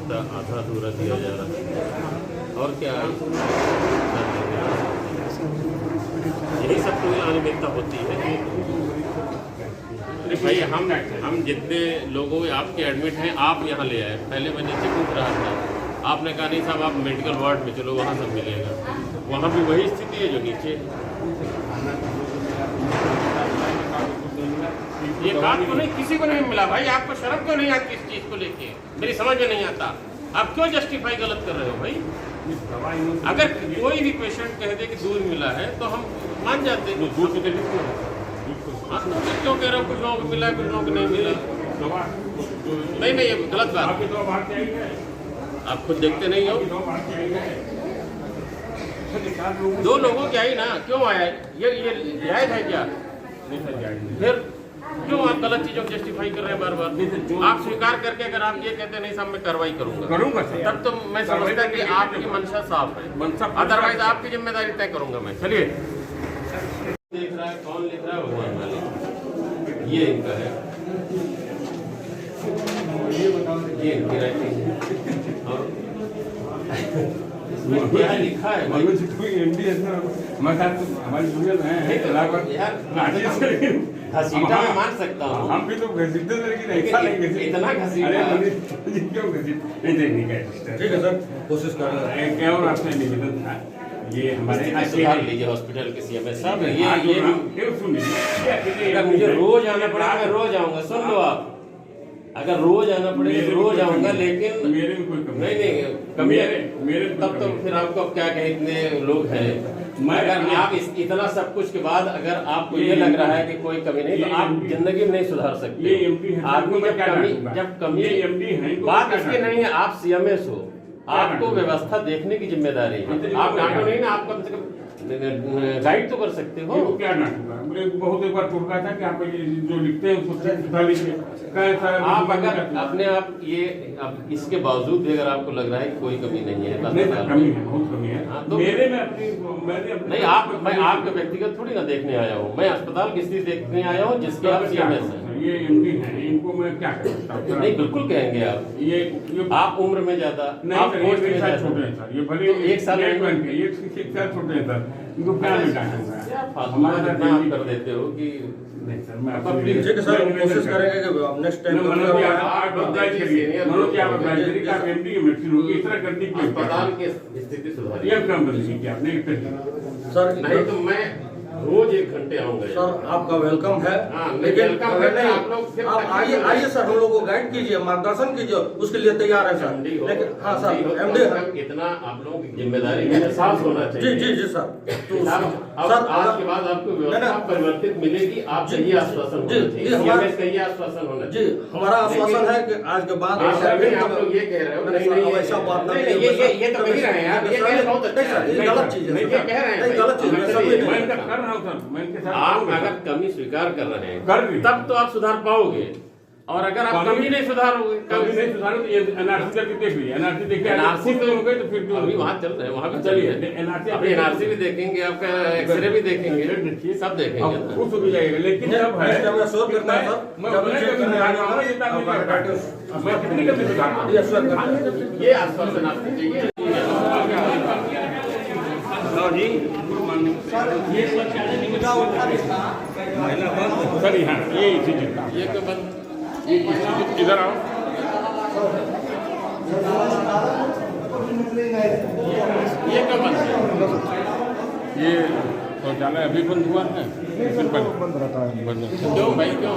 रास्ता आधा अधूरा दिया जा रहा है। और क्या यही सब तो अनियमितता होती है। अरे भाई हम जितने लोगों में आपके एडमिट हैं आप यहाँ ले आए। पहले मैं नीचे पूछ रहा था, आपने कहा नहीं साहब आप मेडिकल वार्ड में चलो, वहाँ सब मिलेगा। वहाँ भी वही स्थिति है जो नीचे। ये बात को नहीं, किसी को नहीं मिला भाई। आपको शर्म क्यों नहीं आती इस चीज़ को लेके? मेरी समझ में नहीं आता। आप क्यों जस्टिफाई गलत कर रहे हो भाई? अगर कोई भी पेशेंट कह दे कि दूध मिला है तो हम मान जाते हैं। दूध क्यों कह रहे हो? कुछ लोगों को मिला, कुछ लोगों को नहीं मिला। नहीं ये गलत बात। आप खुद देखते नहीं हो। 2 लोगों की आई ना, क्यों आया? ये जायज है क्या? फिर क्यों आप गलत चीजों को जस्टिफाई कर रहे हैं बार बार? आप स्वीकार करके अगर आप ये कहते नहीं साहब मैं कार्रवाई करूंगा तब तो मैं समझता कि आपकी मंशा साफ है। अदरवाइज आपकी जिम्मेदारी तय करूंगा मैं। चलिए देख रहा है कौन लिख रहा है? भगवान वाले ये इनका है, ये इनकी राइटिंग। और क्या लिखा है? हमारी जूनियर हैं घसीटा मैं मान सकता हूँ। हम भी तो घसीटते थे लेकिन ऐसा नहीं घसीटे। इतना घसीटा क्यों घसीटे? नहीं ठीक है सर, कोशिश कर रहे हैं। क्या और आपसे निवेदन था, ये हमारे सुधार लीजिए हॉस्पिटल के सीएमएस साहब। ये सुनिए, अगर मुझे रोज आना पड़ेगा मैं रोज आऊंगा। सुन लो आप, अगर रोज आना पड़ेगा तो रोज आऊंगा, लेकिन मेरे में कोई कमी नहीं कमी मेरे तब तो फिर आपको अब क्या कहें, इतने लोग हैं। अगर आप इतना सब कुछ के बाद अगर आपको ये लग रहा है कि कोई कमी नहीं, तो आप जिंदगी में नहीं सुधार सकते। ये एमपी है, आदमी जब कमी ये एमपी है, बात इसकी नहीं है। आप सीएमएस हो, आपको व्यवस्था देखने की जिम्मेदारी है। आप डांटो नहीं ना, आप कम से कम गाइड तो कर सकते हो। क्या नाटक? मुझे बहुत एक बार टोका था कि आप जो लिखते हैं उसको सुधार लीजिए। आप अगर अपने आप ये अब इसके बावजूद भी अगर आपको लग रहा है कि कोई कमी नहीं है, कमी है, बहुत कमी है। तो मेरे में अपनी नहीं मैं आपके व्यक्तिगत थोड़ी ना देखने आया हूँ। मैं अस्पताल की स्थिति देखने आया हूँ जिसके आप सीएमएस हैं। ये एमडी है, इनको मैं क्या कहता हूँ? नहीं बिल्कुल कहेंगे आप। ये आप उम्र में ज्यादा, आप पोस्ट में साल छोटे हैं सर। ये भले एक साल एक साल छोटे हैं सर। इनको क्या मैं डांटूंगा? हमारा आप कर देते हो कि नहीं सर, मैं ठीक है सर, कोशिश करेंगे कि नेक्स्ट टाइम अस्पताल की स्थिति सुधारिए। ये काम बदलिए क्या आपने सर। नहीं तो मैं रोज 1 घंटे आऊंगा सर, आपका वेलकम है। लेकिन आप आइए सर, हम लोग को गाइड कीजिए, मार्गदर्शन कीजिए, उसके लिए तैयार है सर। लेकिन हाँ सर, एमडी इतना आप लोगों की जिम्मेदारी का एहसास होना चाहिए। जी सर। तो सर आज के बाद आपको व्यवस्था परिवर्तित मिलेगी। आप यही आश्वासन होना चाहिए, सीएमएस का ये आश्वासन होना चाहिए। जी, हमारा आश्वासन है कि आज के बाद आप लोग ये कह रहे हो नहीं ऐसा बात नहीं। ये तो कह रहे हैं यार, ये कह रहे बहुत अच्छा है। गलत चीज है, ये कह रहे हैं गलत चीज है। आप अगर कमी स्वीकार कर रहे हैं कर रही। तब तो आप सुधार पाओगे। और अगर आप कमी नहीं सुधारोगे, कभी नहीं सुधारो तो ये एनआरसी करके देख लीजिए। एनआरसी देख के एनआरसी तो हो गए तो फिर अभी वहाँ चल रहे हैं, वहाँ भी चलिए चलिए। एनआरसी अभी एनआरसी भी देखेंगे, आपका एक्सरे भी देखेंगे, सब देखेंगे। खुश हो जाएगा। लेकिन जब है शोर करना है सर, मैं कितनी कमी सुधारूंगा? ये आश्वासन आपको चाहिए जी सर। यहाँ ये तो बंद इधर आओ। ये कब बंद है? ये शौचालय अभी बंद हुआ है, बंद रहता है। क्यों भाई क्यों?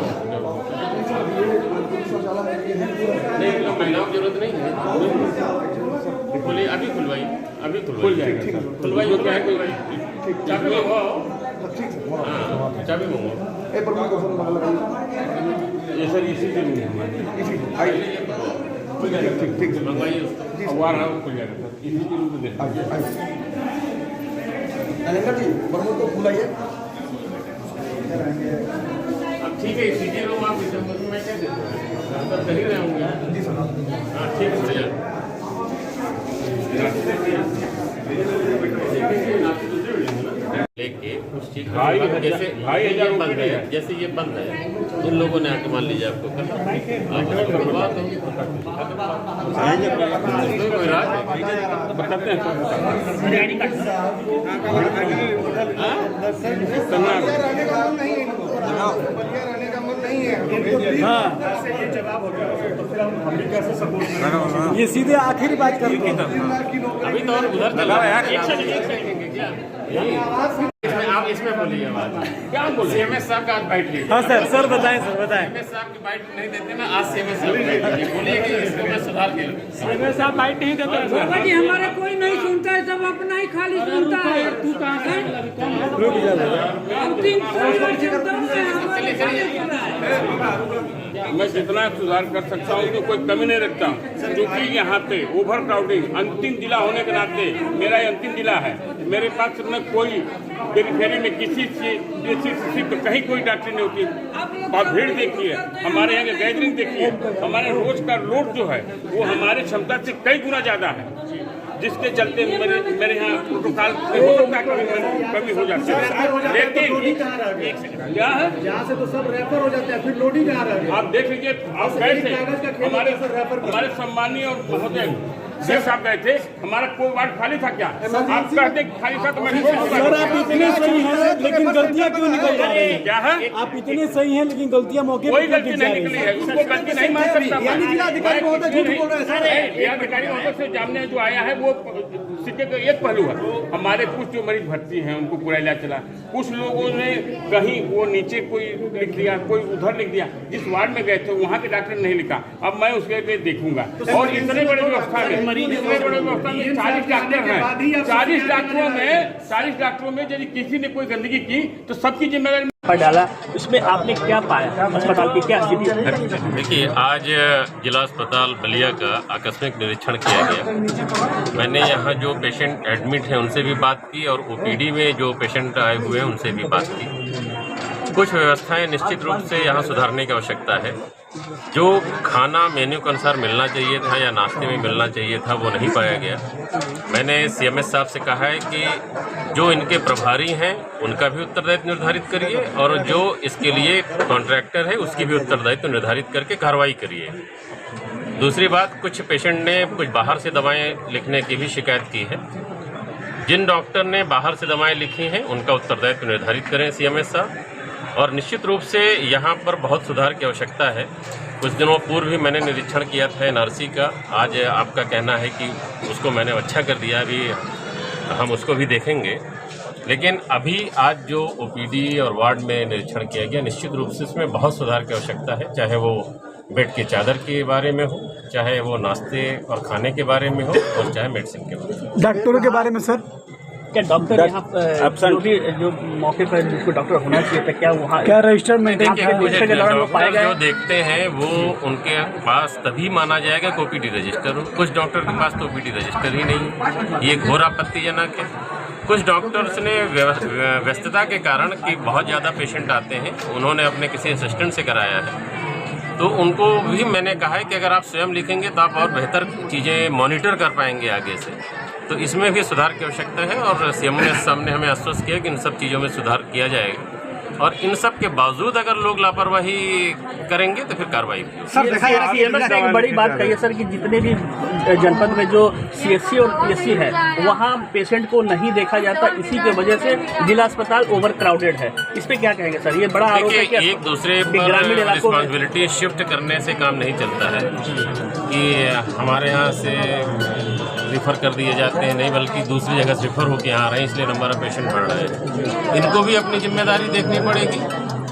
नहीं तो महिलाओं की जरूरत नहीं है। खुली अभी खुलवाई, अभी खुल जाएगा। खुलवाई हो क्या है? चाबी मंगवाओ। हाँ चाबी मंगवाओ। ये सर इसी से नहीं हमारे खुल जाएगा। ठीक मंगवाइए उसको। अखबार है खुल जाएगा सर, इसी के रूप में देखा। जी बरमो को बुलाइए। अब ठीक है, सीजी रूम आप दिसंबर में क्या देते हैं? अंदर कर ही रहे होंगे। हाँ ठीक है भैया। लेके उस चीज जैसे ढाई हजार ये बंद रुपये है, जैसे ये बंद है, इन लोगों ने आके मान लीजिए आपको करवा दो, कोई राज है। बताते हैं ये सीधे आखिरी बात करते हैं। अभी तो और उधर चला रहा है। एक सेकंड क्या इसमें आप इसमें बोलिए आवाज क्या बोले सीएमएस साहब का आज बैठ लीजिए। हाँ सर बताएं सर बताएं। सीएमएस साहब की बाइट नहीं देते ना, आज सीएमएस साहब की बाइट दीजिए। बोलिए कि इसको मैं सुधार के सीएमएस साहब बाइट नहीं देते बाबा जी हमारा कोई नहीं सुनता है, सब अपना ही खाली सुनता है। तू कहाँ से हम 300 वर्ष दम में हमारे खाली सुना है। मैं जितना सुधार कर सकता हूँ तो कोई कमी नहीं रखता हूँ, क्योंकि यहाँ पे ओवर क्राउडिंग अंतिम जिला होने के नाते मेरा ये अंतिम जिला है। मेरे पास में कोई पेरीफेरी में किसी से तो कहीं कोई डॉक्टर नहीं होती। आप भीड़ देखिए, हमारे यहाँ की गैदरिंग देखिए, हमारे रोज का लोड जो है वो हमारी क्षमता से कई गुना ज़्यादा है, जिसके चलते मेरे यहाँ प्रोटोकॉल कमी हो जाती है। लेकिन क्या है यहाँ से तो सब रेफर हो जाते हैं, फिर लोडिंग आ रहा है। आप देख लीजिए, आप गए थे हमारे सम्मानीय और महोदय शेख साहब गए थे, हमारा कोई वार्ड खाली था क्या? आप कहते खाली था तो मैं सर आप इतने सही हैं लेकिन गलतियाँ क्यों निकल जा रही हैं? क्या है? आप इतने सही हैं लेकिन गलतियाँ मौके कोई पर गलती नहीं निकली है, उसको गलती नहीं मान सकता। जिलाधिकारी महोदय झूठ बोल रहे हैं सर। जिलाधिकारी महोदय से सामने जो आया है वो सिक्के का एक पहलू है। हमारे कुछ जो मरीज भर्ती हैं उनको पूरा इलाज चला, कुछ लोगों ने कहीं वो नीचे कोई लिख दिया, कोई उधर लिख दिया। जिस वार्ड में गए थे वहाँ के डॉक्टर नहीं लिखा, अब मैं उसके पे देखूंगा। और इतने बड़े व्यवस्था में 40 डॉक्टर हैं, 40 डॉक्टरों में यदि किसी ने कोई गंदगी की तो सबकी जिम्मेदारी पर डाला, उसमें आपने क्या पाया? अस्पताल की क्या स्थिति है? देखिए, आज जिला अस्पताल बलिया का आकस्मिक निरीक्षण किया गया। मैंने यहाँ जो पेशेंट एडमिट हैं उनसे भी बात की और ओपीडी में जो पेशेंट आए हुए हैं उनसे भी बात की। कुछ व्यवस्थाएं निश्चित रूप से यहाँ सुधारने की आवश्यकता है। जो खाना मेन्यू के अनुसार मिलना चाहिए था या नाश्ते में मिलना चाहिए था वो नहीं पाया गया। मैंने सीएमएस साहब से कहा है कि जो इनके प्रभारी हैं उनका भी उत्तरदायित्व निर्धारित करिए और जो इसके लिए कॉन्ट्रैक्टर है उसकी भी उत्तरदायित्व निर्धारित करके कार्रवाई करिए। दूसरी बात, कुछ पेशेंट ने कुछ बाहर से दवाएं लिखने की भी शिकायत की है। जिन डॉक्टर ने बाहर से दवाएं लिखी हैं उनका उत्तरदायित्व निर्धारित करें सीएमएस साहब। और निश्चित रूप से यहाँ पर बहुत सुधार की आवश्यकता है। कुछ दिनों पूर्व भी मैंने निरीक्षण किया था एनआरसी का। आज आपका कहना है कि उसको मैंने अच्छा कर दिया, अभी हम उसको भी देखेंगे। लेकिन अभी आज जो ओपीडी और वार्ड में निरीक्षण किया गया, निश्चित रूप से इसमें बहुत सुधार की आवश्यकता है। चाहे वो बेड की चादर के बारे में हो, चाहे वो नाश्ते और खाने के बारे में हो, और चाहे मेडिसिन के बारे में। डॉक्टरों के बारे में सर क्या डॉक्टर यहाँ जो मौके पर जिसको डॉक्टर होना चाहिए था, क्या वहाँ क्या रजिस्टर मेंटेन देखिए, डॉक्टर जो देखते हैं वो उनके पास तभी माना जाएगा कि ओपीडी रजिस्टर हो। कुछ डॉक्टर के पास तो ओपीडी रजिस्टर ही नहीं, ये घोर आपत्तिजनक है। कुछ डॉक्टर्स ने व्यस्तता के कारण कि बहुत ज़्यादा पेशेंट आते हैं, उन्होंने अपने किसी असिस्टेंट से कराया है, तो उनको भी मैंने कहा है कि अगर आप स्वयं लिखेंगे तो आप और बेहतर चीज़ें मॉनिटर कर पाएंगे आगे से। तो इसमें भी सुधार की आवश्यकता है और सीएम ने सामने हमें आश्वस्त किया कि इन सब चीज़ों में सुधार किया जाएगा। और इन सब के बावजूद अगर लोग लापरवाही करेंगे तो फिर कार्रवाई होगी। सर देखा एक बड़ी बात कही है सर कि जितने भी जनपद में जो सीएससी और पीएससी है वहाँ पेशेंट को नहीं देखा जाता, इसी के वजह से जिला अस्पताल ओवर क्राउडेड है। इस पे क्या कहेंगे सर? ये बड़ा आरोप है कि एक दूसरे पर रिस्पॉन्सिबिलिटी शिफ्ट करने से काम नहीं चलता है कि हमारे यहाँ से रिफ़र कर दिए जाते हैं, नहीं बल्कि दूसरी जगह से रिफ़र होकर यहाँ आ रहे हैं इसलिए नंबर ऑफ पेशेंट बढ़ रहे हैं। इनको भी अपनी जिम्मेदारी देखनी पड़ेगी।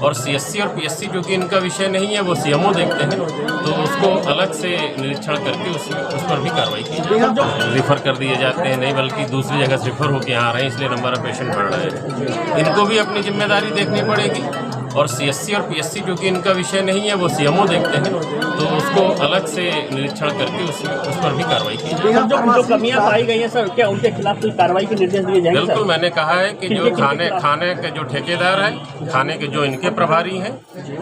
और सीएससी और पीएससी जो कि इनका विषय नहीं है वो सीएमओ देखते हैं, तो उसको अलग से निरीक्षण करके उस पर भी कार्रवाई की जाए। रिफ़र कर दिए जाते हैं, नहीं बल्कि दूसरी जगह से रिफ़र होकर यहाँ आ रहे हैं इसलिए नंबर ऑफ पेशेंट बढ़ रहे हैं। इनको भी अपनी जिम्मेदारी देखनी पड़ेगी। और सीएससी और पीएससी जो कि इनका विषय नहीं है वो सीएमओ देखते हैं, तो उसको अलग से निरीक्षण करके उस पर भी कार्रवाई की जाए। जो कमियां पाई गई हैं सर, क्या उनके खिलाफ कोई कार्रवाई के निर्देश दिए जाएंगे? बिल्कुल, मैंने कहा है कि जो खाने के जो ठेकेदार हैं, खाने के जो इनके प्रभारी हैं,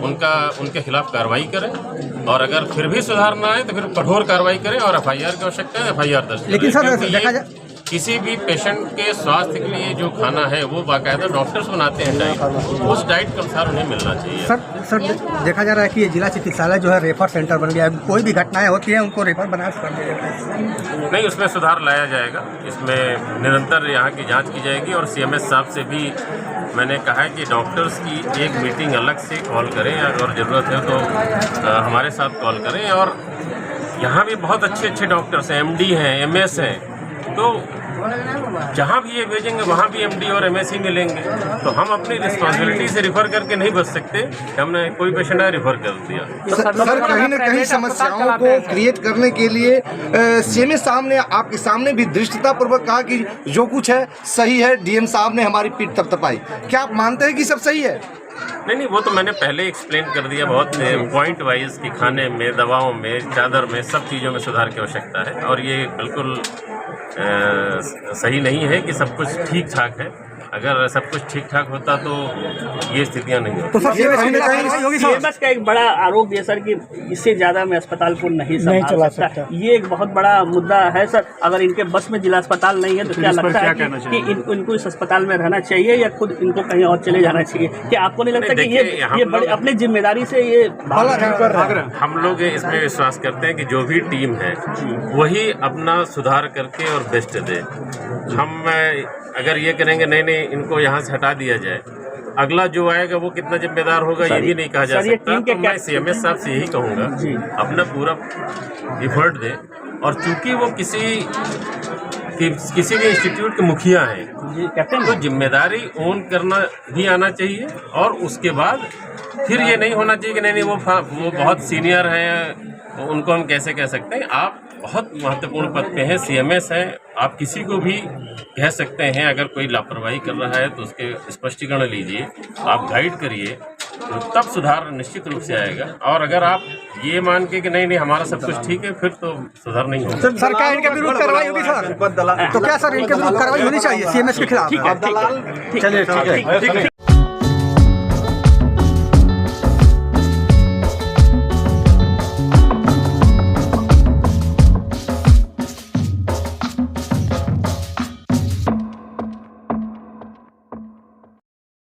उनके खिलाफ कार्रवाई करें। और अगर फिर भी सुधार ना आए तो फिर कठोर कार्रवाई करें और एफआईआर की आवश्यकता है, एफआईआर दर्ज करें। लेकिन सर देखा जाए किसी भी पेशेंट के स्वास्थ्य के लिए जो खाना है वो बाकायदा डॉक्टर्स बनाते हैं डाइट, उस डाइट के अनुसार उन्हें मिलना चाहिए। सर देखा जा रहा है कि ये जिला चिकित्सालय जो है रेफर सेंटर बन गया है, कोई भी घटनाएं होती हैं उनको रेफर बना कर दिया जाता है। नहीं, उसमें सुधार लाया जाएगा, इसमें निरंतर यहाँ की जांच की जाएगी और सीएमएस साहब से भी मैंने कहा है कि डॉक्टर्स की एक मीटिंग अलग से कॉल करें और ज़रूरत है तो हमारे साथ कॉल करें। और यहाँ भी बहुत अच्छे डॉक्टर्स हैं, एमडी हैं, एमएस हैं, तो जहाँ भी ये भेजेंगे वहाँ भी एमडी और एमएस ही मिलेंगे। तो हम अपनी रिस्पॉन्सिबिलिटी से रिफ़र करके नहीं बच सकते, हमने कोई पेशेंट है रिफ़र कर दिया। सर कहीं न कहीं समस्याओं को क्रिएट करने के लिए सीएमएस साहब ने आपके सामने भी दृष्टतापूर्वक कहा कि जो कुछ है सही है, डीएम साहब ने हमारी पीठ थपथपाई। क्या आप मानते हैं कि सब सही है? नहीं, वो तो मैंने पहले एक्सप्लेन कर दिया बहुत पॉइंट वाइज कि खाने में, दवाओं में, चादर में, सब चीज़ों में सुधार की आवश्यकता है। और ये बिल्कुल सही नहीं है कि सब कुछ ठीक ठाक है। अगर सब कुछ ठीक ठाक होता तो ये स्थितियां नहीं होती। तो सर सीएमएस का एक बड़ा आरोप है सर कि इससे ज़्यादा में अस्पताल को नहीं चला सकता। ये एक बहुत बड़ा मुद्दा है सर। अगर इनके बस में जिला अस्पताल नहीं है तो क्या लगता है कि इनको इस अस्पताल में रहना चाहिए या खुद इनको कहीं और चले जाना चाहिए? क्या आपको नहीं लगता कि ये बड़ी अपनी जिम्मेदारी से ये हम लोग इसमें विश्वास करते हैं कि जो भी टीम है वही अपना सुधार करके और बेस्ट दे। हम अगर ये करेंगे नहीं इनको यहाँ से हटा दिया जाए, अगला जो आएगा वो कितना जिम्मेदार होगा ये भी नहीं कहा जा सकता। तो मैं सीएमएस साहब से यही कहूँगा अपना पूरा एफर्ट दें। और चूंकि वो किसी भी इंस्टीट्यूट के मुखिया हैं तो जिम्मेदारी ओन करना भी आना चाहिए। और उसके बाद फिर ये नहीं होना चाहिए कि नहीं वो बहुत सीनियर हैं तो उनको हम कैसे कह सकते हैं। आप बहुत महत्वपूर्ण पद पे हैं, सीएमएस हैं, आप किसी को भी कह सकते हैं। अगर कोई लापरवाही कर रहा है तो उसके स्पष्टीकरण लीजिए, आप गाइड करिए, तो तब सुधार निश्चित रूप से आएगा। और अगर आप ये मान के कि नहीं हमारा सब कुछ ठीक है, फिर तो सुधार नहीं होगा। सर क्या इनके विरुद्ध कार्रवाई होगी सर? तो क्या सर इनके विरुद्ध कार्रवाई होनी चाहिए सीएमएस के खिलाफ? ठीक है, चलिए ठीक है।